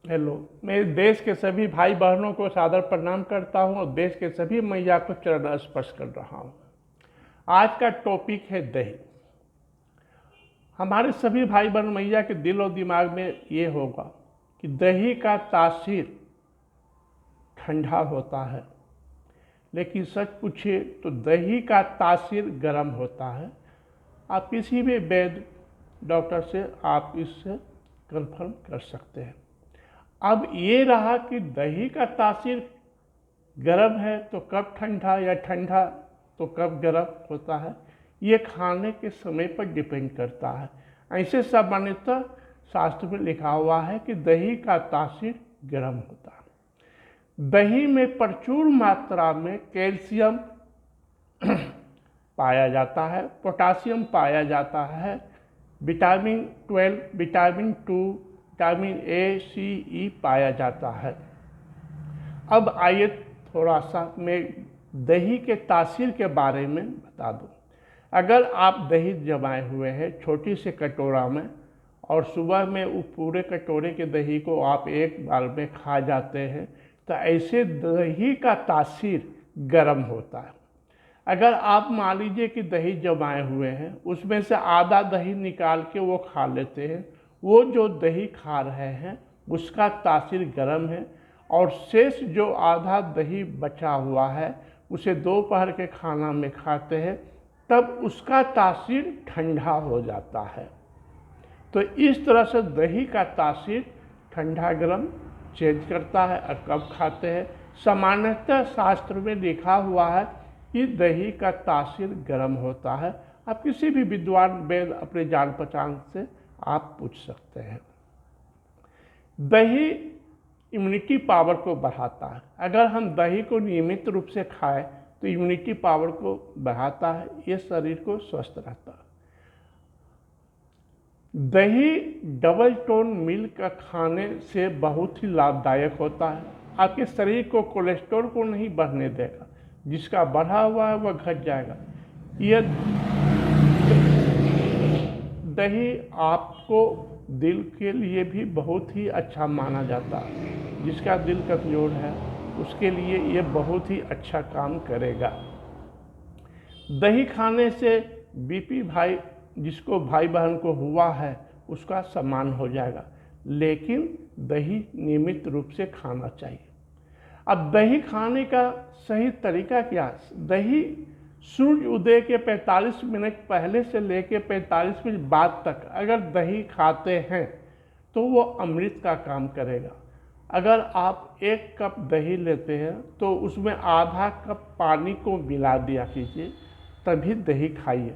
Hello, मैं देश के सभी भाई बहनों को सादर प्रणाम करता हूं और देश के सभी मैया को चरण स्पर्श कर रहा हूं। आज का टॉपिक है दही। हमारे सभी भाई बहन मैया के दिल और दिमाग में ये होगा कि दही का तासीर ठंडा होता है, लेकिन सच पूछिए तो दही का तासीर गर्म होता है। आप किसी भी वैद्य डॉक्टर से आप इससे कन्फर्म कर सकते हैं। अब ये रहा कि दही का तासीर गर्म है तो कब ठंडा, या ठंडा तो कब गर्म होता है, ये खाने के समय पर डिपेंड करता है। ऐसे सामान्यतः शास्त्र में लिखा हुआ है कि दही का तासीर गर्म होता है। दही में प्रचुर मात्रा में कैल्शियम पाया जाता है, पोटासियम पाया जाता है, विटामिन 12, विटामिन 2, विटामिन ए, सी, ई पाया जाता है। अब आइए थोड़ा सा मैं दही के तासीर के बारे में बता दूं। अगर आप दही जमाए हुए हैं छोटी से कटोरा में और सुबह में वो पूरे कटोरे के दही को आप एक बार में खा जाते हैं, तो ऐसे दही का तासीर गर्म होता है। अगर आप मान लीजिए कि दही जमाए हुए हैं, उसमें से आधा दही निकाल के वो खा लेते हैं, वो जो दही खा रहे हैं उसका तासीर गर्म है, और शेष जो आधा दही बचा हुआ है उसे दोपहर के खाना में खाते हैं, तब उसका तासीर ठंडा हो जाता है। तो इस तरह से दही का तासीर ठंडा गर्म चेंज करता है। और कब खाते हैं, सामान्यतः शास्त्र में लिखा हुआ है कि दही का तासीर गर्म होता है। आप किसी भी विद्वान वैद्य अपने जान पहचान से आप पूछ सकते हैं। दही इम्यूनिटी पावर को बढ़ाता है। अगर हम दही को नियमित रूप से खाएं तो इम्यूनिटी पावर को बढ़ाता है, ये शरीर को स्वस्थ रहता है। दही डबल टोन मिल्क खाने से बहुत ही लाभदायक होता है। आपके शरीर को कोलेस्ट्रॉल को नहीं बढ़ने देगा, जिसका बढ़ा हुआ है वह घट जाएगा। यह दही आपको दिल के लिए भी बहुत ही अच्छा माना जाता है। जिसका दिल कमज़ोर है उसके लिए ये बहुत ही अच्छा काम करेगा। दही खाने से बीपी जिसको भाई बहन को हुआ है उसका समान हो जाएगा, लेकिन दही नियमित रूप से खाना चाहिए। अब दही खाने का सही तरीका क्या है? दही सूर्य उदय के 45 मिनट पहले से लेकर 45 मिनट बाद तक अगर दही खाते हैं तो वो अमृत का काम करेगा। अगर आप 1 कप दही लेते हैं तो उसमें आधा कप पानी को मिला दिया कीजिए, तभी दही खाइए।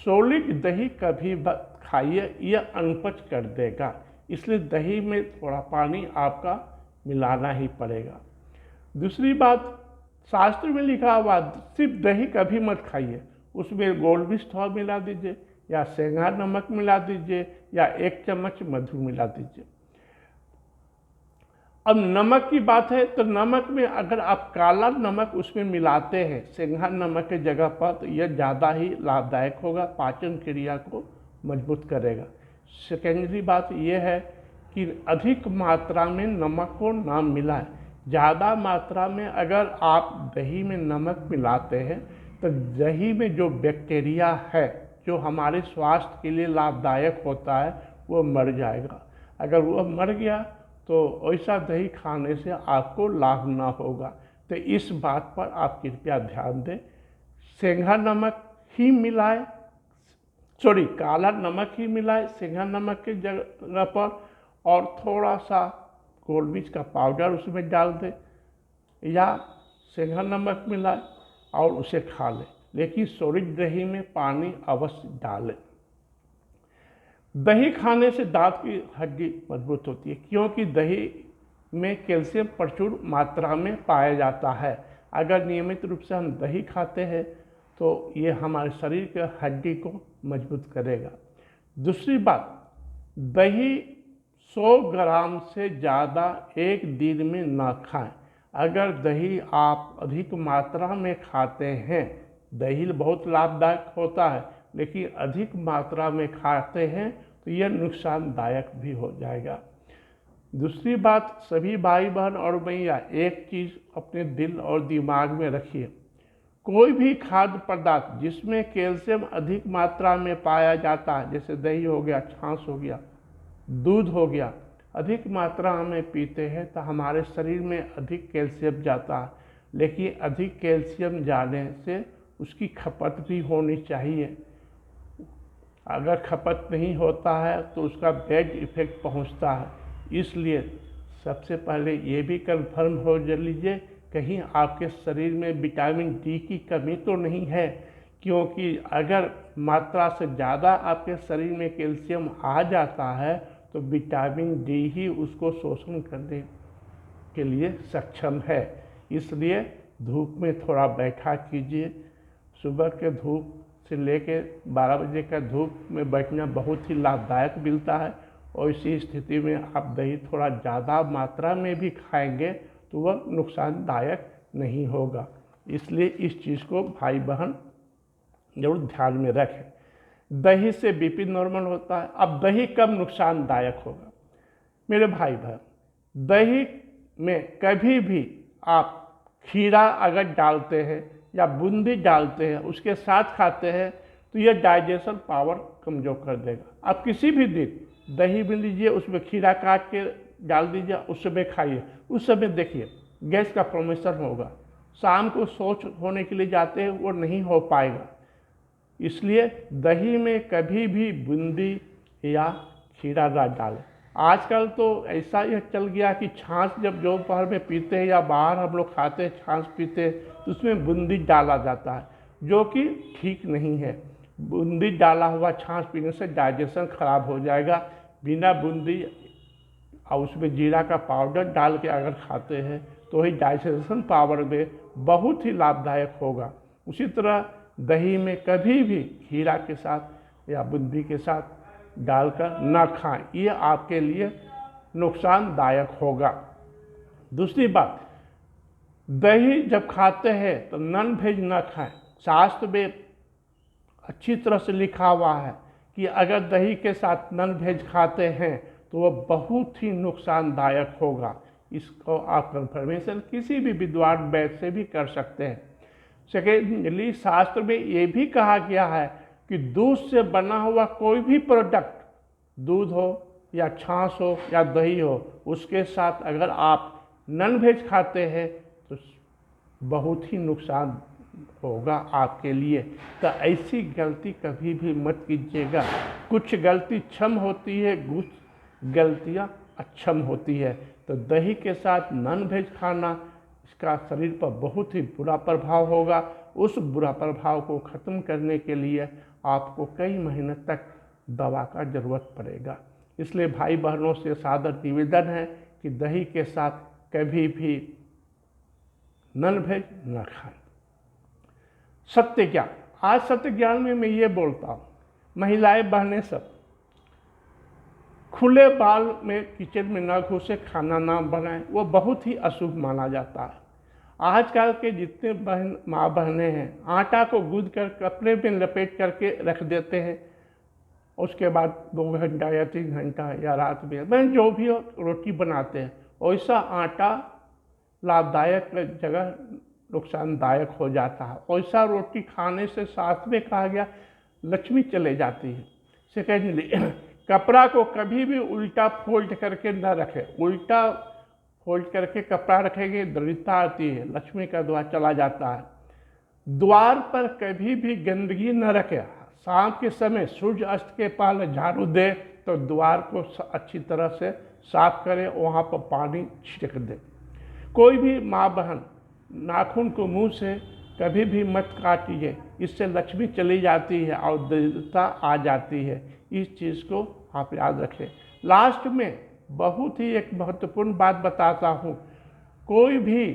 सॉलिड दही कभी खाइए, यह अनपच कर देगा। इसलिए दही में थोड़ा पानी आपका मिलाना ही पड़ेगा। दूसरी बात, शास्त्र में लिखा हुआ सिर्फ दही कभी मत खाइए, उसमें गोलमिर्च थोड़ा मिला दीजिए, या सेंधा नमक मिला दीजिए, या 1 चम्मच मधु मिला दीजिए। अब नमक की बात है तो नमक में अगर आप काला नमक उसमें मिलाते हैं सेंधा नमक की जगह पर, तो यह ज़्यादा ही लाभदायक होगा, पाचन क्रिया को मजबूत करेगा। सेकेंडरी बात यह है कि अधिक मात्रा में नमक को ना मिलाएं। ज़्यादा मात्रा में अगर आप दही में नमक मिलाते हैं तो दही में जो बैक्टीरिया है जो हमारे स्वास्थ्य के लिए लाभदायक होता है वो मर जाएगा। अगर वह मर गया तो ऐसा दही खाने से आपको लाभ ना होगा। तो इस बात पर आप कृपया ध्यान दें। सेंधा नमक ही मिलाए, काला नमक ही मिलाए सेंधा नमक की जगह पर, और थोड़ा सा गोलमिर्च का पाउडर उसमें डाल दें, या सेंधा नमक मिलाए और उसे खा लें, लेकिन सॉलिड दही में पानी अवश्य डालें। दही खाने से दांत की हड्डी मजबूत होती है, क्योंकि दही में कैल्शियम प्रचुर मात्रा में पाया जाता है। अगर नियमित रूप से हम दही खाते हैं तो ये हमारे शरीर के हड्डी को मजबूत करेगा। दूसरी बात, दही 100 ग्राम से ज़्यादा एक दिन में ना खाएं। अगर दही आप अधिक मात्रा में खाते हैं, दही बहुत लाभदायक होता है, लेकिन अधिक मात्रा में खाते हैं तो यह नुकसानदायक भी हो जाएगा। दूसरी बात, सभी भाई बहन और भैया एक चीज़ अपने दिल और दिमाग में रखिए, कोई भी खाद्य पदार्थ जिसमें कैल्शियम अधिक मात्रा में पाया जाता है, जैसे दही हो गया, छाछ हो गया, दूध हो गया, अधिक मात्रा में पीते हैं तो हमारे शरीर में अधिक कैल्शियम जाता है। लेकिन अधिक कैल्शियम जाने से उसकी खपत भी होनी चाहिए। अगर खपत नहीं होता है तो उसका बैड इफेक्ट पहुंचता है। इसलिए सबसे पहले ये भी कंफर्म हो लीजिए कहीं आपके शरीर में विटामिन डी की कमी तो नहीं है, क्योंकि अगर मात्रा से ज़्यादा आपके शरीर में कैल्शियम आ जाता है तो विटामिन डी ही उसको शोषण करने के लिए सक्षम है। इसलिए धूप में थोड़ा बैठा कीजिए। सुबह के धूप से लेके 12 बजे का धूप में बैठना बहुत ही लाभदायक मिलता है, और इसी स्थिति में आप दही थोड़ा ज़्यादा मात्रा में भी खाएंगे तो वह नुकसानदायक नहीं होगा। इसलिए इस चीज़ को भाई बहन जरूर ध्यान में रखें। दही से बीपी नॉर्मल होता है। अब दही कब नुकसानदायक होगा? मेरे भाई बहन, दही में कभी भी आप खीरा अगर डालते हैं या बूंदी डालते हैं, उसके साथ खाते हैं, तो यह डाइजेशन पावर कमज़ोर कर देगा। आप किसी भी दिन दही भी लीजिए, उसमें खीरा काट के डाल दीजिए, उस समय खाइए। उस समय देखिए गैस का फॉर्मेशन होगा। शाम को शौच होने के लिए जाते हैं, वो नहीं हो पाएगा। इसलिए दही में कभी भी बूंदी या खीरा ना डालें। आजकल तो ऐसा यह चल गया कि छाछ जब दोपहर में पीते हैं या बाहर हम लोग खाते हैं, छाछ पीते हैं, तो उसमें बूंदी डाला जाता है, जो कि ठीक नहीं है। बूंदी डाला हुआ छाछ पीने से डाइजेशन खराब हो जाएगा। बिना बूंदी और उसमें जीरा का पाउडर डाल के अगर खाते हैं तो ही डाइजेशन पावर में बहुत ही लाभदायक होगा। उसी तरह दही में कभी भी खीरा के साथ या बूंदी के साथ डालकर ना खाएं, ये आपके लिए नुकसानदायक होगा। दूसरी बात, दही जब खाते हैं तो नॉन वेज ना खाएं। शास्त्र में अच्छी तरह से लिखा हुआ है कि अगर दही के साथ नॉन वेज खाते हैं तो वह बहुत ही नुकसानदायक होगा। इसको आप कंफर्मेशन किसी भी विद्वान वैद्य से भी कर सकते हैं। सेकेंडली, शास्त्र में ये भी कहा गया है कि दूध से बना हुआ कोई भी प्रोडक्ट, दूध हो या छाछ हो या दही हो, उसके साथ अगर आप नॉन वेज खाते हैं तो बहुत ही नुकसान होगा आपके लिए। तो ऐसी गलती कभी भी मत कीजिएगा। कुछ गलती क्षम होती है, कुछ गलतियां अक्षम होती है। तो दही के साथ नॉन वेज खाना, इसका शरीर पर बहुत ही बुरा प्रभाव होगा। उस बुरा प्रभाव को ख़त्म करने के लिए आपको कई महीने तक दवा का ज़रूरत पड़ेगा। इसलिए भाई बहनों से सादर निवेदन है कि दही के साथ कभी भी नॉन वेज न खाएं। सत्य ज्ञान, आज सत्य ज्ञान में मैं ये बोलता हूँ, महिलाएं बहनें सब खुले बाल में किचन में न घुसे, खाना ना बनाएं, वो बहुत ही अशुभ माना जाता है। आजकल के जितने माँ बहनें हैं, आटा को गूंद कर कपड़े में लपेट करके रख देते हैं, उसके बाद 2 घंटा या 3 घंटा या रात में जो भी रोटी बनाते हैं, वैसा आटा लाभदायक जगह नुकसानदायक हो जाता है। वैसा रोटी खाने से शास्त्र में कहा गया लक्ष्मी चले जाती है। सेकेंडली, कपड़ा को कभी भी उल्टा फोल्ड करके न रखें। उल्टा फोल्ड करके कपड़ा रखेंगे दरिद्रता आती है, लक्ष्मी का द्वार चला जाता है। द्वार पर कभी भी गंदगी न रखें। शाम के समय सूर्य अस्त के पहले झाड़ू दे तो द्वार को अच्छी तरह से साफ करें, वहाँ पर पानी छिड़क दे। कोई भी माँ बहन नाखून को मुंह से कभी भी मत काटिए, इससे लक्ष्मी चली जाती है और दरिद्रता आ जाती है। इस चीज़ को आप याद रखें। लास्ट में बहुत ही एक महत्वपूर्ण बात बताता हूँ, कोई भी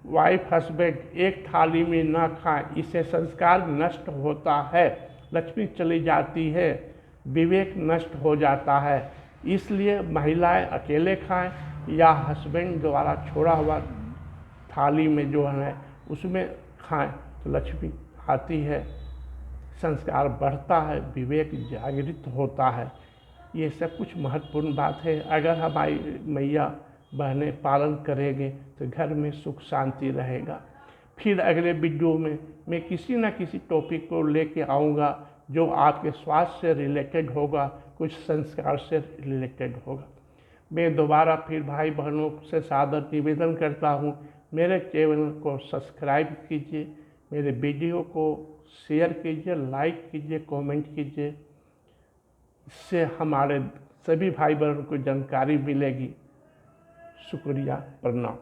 वाइफ हस्बैंड एक थाली में ना खाएं, इससे संस्कार नष्ट होता है, लक्ष्मी चली जाती है, विवेक नष्ट हो जाता है। इसलिए महिलाएं अकेले खाएं या हस्बैंड द्वारा छोड़ा हुआ थाली में जो है उसमें खाएं तो लक्ष्मी आती है, संस्कार बढ़ता है, विवेक जागृत होता है। ये सब कुछ महत्वपूर्ण बात है। अगर हमारी मैया बहनें पालन करेंगे तो घर में सुख शांति रहेगा। फिर अगले वीडियो में मैं किसी न किसी टॉपिक को लेके आऊँगा जो आपके स्वास्थ्य से रिलेटेड होगा, कुछ संस्कार से रिलेटेड होगा। मैं दोबारा फिर भाई बहनों से सादर निवेदन करता हूँ, मेरे चैनल को सब्सक्राइब कीजिए, मेरे वीडियो को शेयर कीजिए, लाइक कीजिए, कमेंट कीजिए। इससे हमारे सभी भाई बहनों को जानकारी मिलेगी। शुक्रिया, प्रणाम।